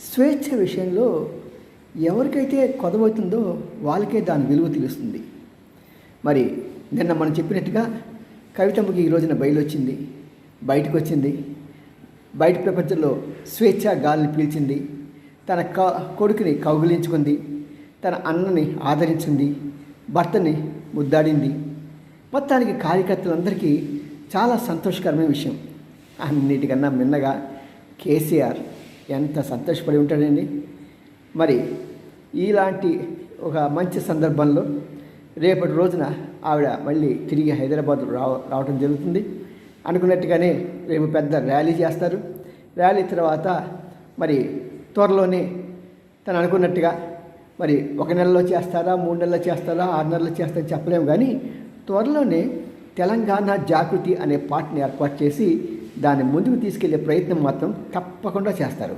స్వేచ్ఛ విషయంలో ఎవరికైతే కొదవవుతుందో వాళ్ళకే దాని విలువ తెలుస్తుంది. మరి నిన్న మనం చెప్పినట్టుగా కవితమ్మకి ఈ రోజున బయలువచ్చింది, బయటకు వచ్చింది, బయట ప్రపంచంలో స్వేచ్ఛ గాలిని పీల్చింది, తన కొడుకుని కౌగిలించుకుంది, తన అన్నని ఆదరించింది, భర్తని ముద్దాడింది. మొత్తానికి కార్యకర్తలందరికీ చాలా సంతోషకరమైన విషయం. అన్నిటికన్నా మిన్నగా కేసీఆర్ ఎంత సంతోషపడి ఉంటాడండి. మరి ఇలాంటి ఒక మంచి సందర్భంలో రేపటి రోజున ఆవిడ మళ్ళీ తిరిగి హైదరాబాద్ రావడం జరుగుతుంది. అనుకున్నట్టుగానే రేపు పెద్ద ర్యాలీ చేస్తారు. ర్యాలీ తర్వాత మరి త్వరలోనే తను అనుకున్నట్టుగా మరి 1 నెలలో చేస్తారా, 3 నెలల్లో చేస్తారా, 6 నెలల్లో చేస్తారని చెప్పలేము. కానీ త్వరలోనే తెలంగాణ జాగృతి అనే పార్టీని ఏర్పాటు చేసి దాన్ని ముందుకు తీసుకెళ్లే ప్రయత్నం మాత్రం తప్పకుండా చేస్తారు.